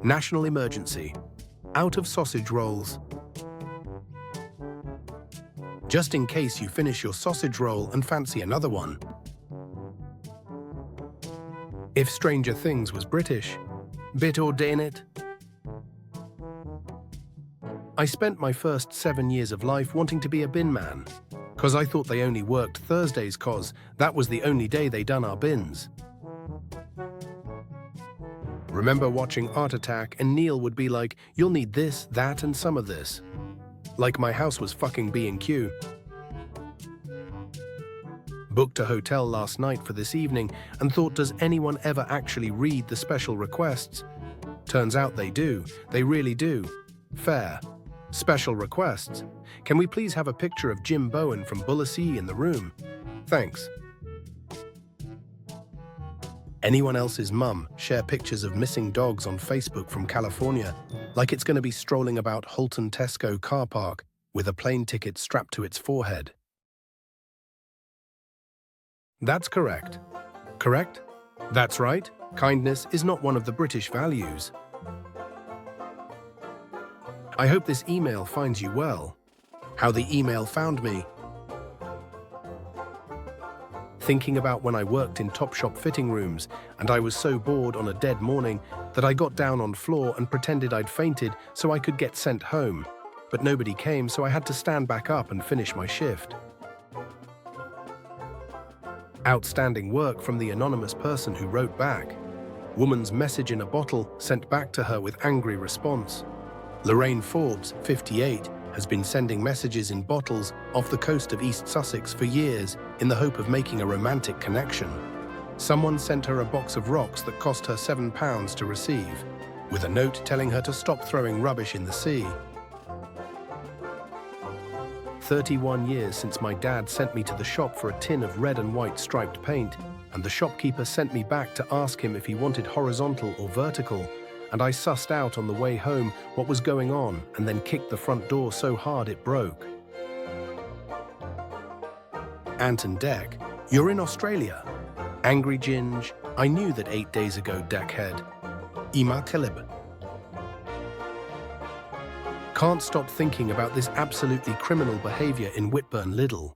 National emergency. Out of sausage rolls. Just in case you finish your sausage roll and fancy another one. If Stranger Things was British, bit ordain it. I spent my first 7 years of life wanting to be a bin man, cause I thought they only worked Thursdays cause that was the only day they done our bins. Remember watching Art Attack and Neil would be like, you'll need this, that and some of this. Like my house was fucking B&Q. Booked a hotel last night for this evening and thought, does anyone ever actually read the special requests? Turns out they do. They really do. Fair. Special requests. Can we please have a picture of Jim Bowen from Bullasee in the room? Thanks. Anyone else's mum share pictures of missing dogs on Facebook from California, like it's going to be strolling about Holton Tesco car park with a plane ticket strapped to its forehead. That's correct. Correct? That's right. Kindness is not one of the British values. I hope this email finds you well. How the email found me. Thinking about when I worked in Topshop fitting rooms and I was so bored on a dead morning that I got down on floor and pretended I'd fainted so I could get sent home. But nobody came, so I had to stand back up and finish my shift. Outstanding work from the anonymous person who wrote back. Woman's message in a bottle sent back to her with angry response. Lorraine Forbes, 58, has been sending messages in bottles off the coast of East Sussex for years in the hope of making a romantic connection. Someone sent her a box of rocks that cost her £7 to receive, with a note telling her to stop throwing rubbish in the sea. 31 years since my dad sent me to the shop for a tin of red and white striped paint, and the shopkeeper sent me back to ask him if he wanted horizontal or vertical, and I sussed out on the way home what was going on and then kicked the front door so hard it broke. Anton Deck, you're in Australia. Angry Ginge, I knew that 8 days ago, Deckhead. Ima Kalib. Can't stop thinking about this absolutely criminal behavior in Whitburn Little.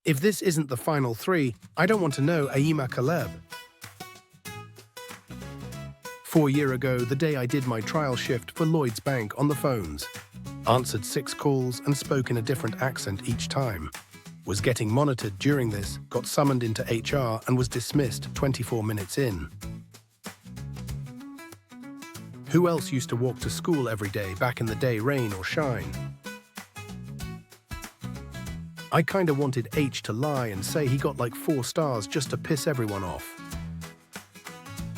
If this isn't the final three, I don't want to know Aima Kaleb. 4 years ago, the day I did my trial shift for Lloyd's Bank on the phones. Answered 6 calls and spoke in a different accent each time. Was getting monitored during this, got summoned into HR and was dismissed 24 minutes in. Who else used to walk to school every day back in the day, rain or shine? I kinda wanted H to lie and say he got like 4 stars just to piss everyone off.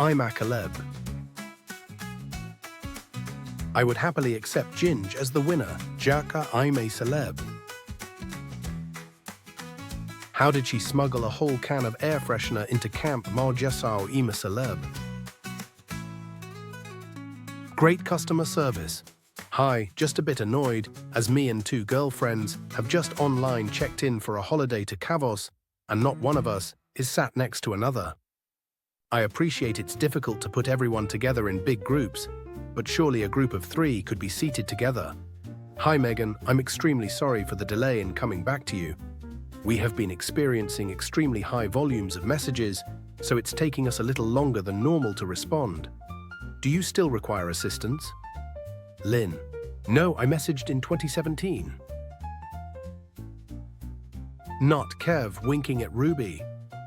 I'm a Caleb. I would happily accept Ginge as the winner. Jaka I'm a celeb. How did she smuggle a whole can of air freshener into Camp Marjasao Ima Celeb? Great customer service. Hi, just a bit annoyed, as me and 2 girlfriends have just online checked in for a holiday to Kavos, and not one of us is sat next to another. I appreciate it's difficult to put everyone together in big groups, but surely a group of 3 could be seated together. Hi Megan, I'm extremely sorry for the delay in coming back to you. We have been experiencing extremely high volumes of messages, so it's taking us a little longer than normal to respond. Do you still require assistance? Lynn. No, I messaged in 2017. Not Kev winking at Ruby.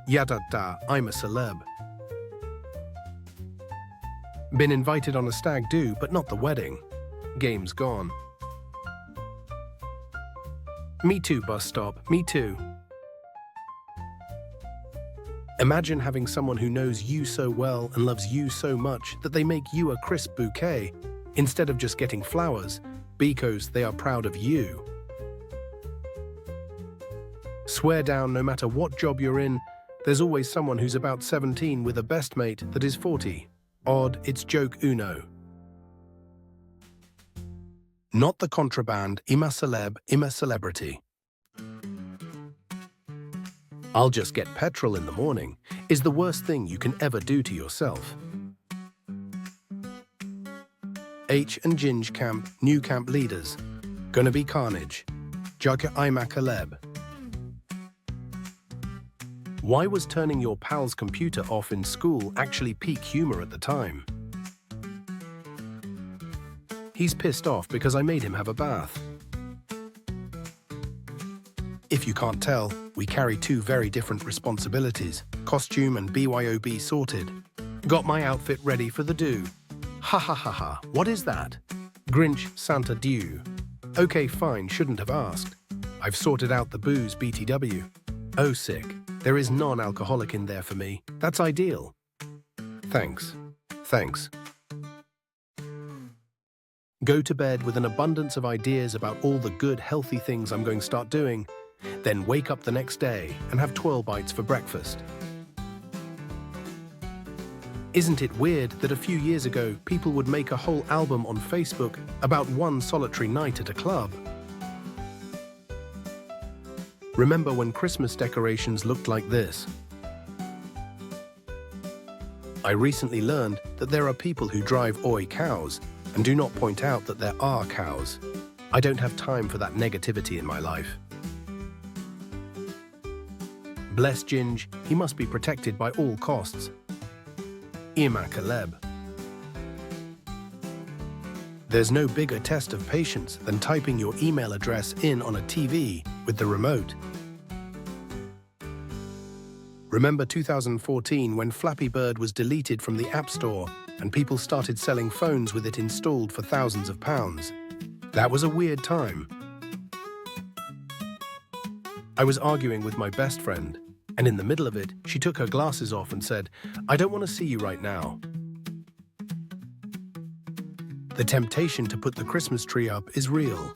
Yadada, I'm a celeb. Been invited on a stag do, but not the wedding. Game's gone. Me too, bus stop, me too. Imagine having someone who knows you so well and loves you so much that they make you a crisp bouquet instead of just getting flowers because they are proud of you. Swear down, no matter what job you're in, there's always someone who's about 17 with a best mate that is 40. Odd, it's joke uno. Not the contraband, ima celeb, ima celebrity. I'll just get petrol in the morning is the worst thing you can ever do to yourself. H and Ginge camp, new camp leaders. Gonna be carnage. Jaka Ima Caleb. Why was turning your pal's computer off in school actually peak humor at the time? He's pissed off because I made him have a bath. If you can't tell, we carry two very different responsibilities, costume and BYOB sorted. Got my outfit ready for the do. Ha ha ha ha, what is that? Grinch, Santa Dew. Okay, fine, shouldn't have asked. I've sorted out the booze BTW. Oh, sick. There is non-alcoholic in there for me. That's ideal. Thanks. Thanks. Go to bed with an abundance of ideas about all the good, healthy things I'm going to start doing, then wake up the next day and have 12 bites for breakfast. Isn't it weird that a few years ago, people would make a whole album on Facebook about one solitary night at a club? Remember when Christmas decorations looked like this? I recently learned that there are people who drive oi cows and do not point out that there are cows. I don't have time for that negativity in my life. Bless Ginge, he must be protected by all costs. Ima Caleb. There's no bigger test of patience than typing your email address in on a TV with the remote. Remember 2014 when Flappy Bird was deleted from the App Store and people started selling phones with it installed for thousands of pounds? That was a weird time. I was arguing with my best friend, and in the middle of it, she took her glasses off and said, "I don't want to see you right now." The temptation to put the Christmas tree up is real.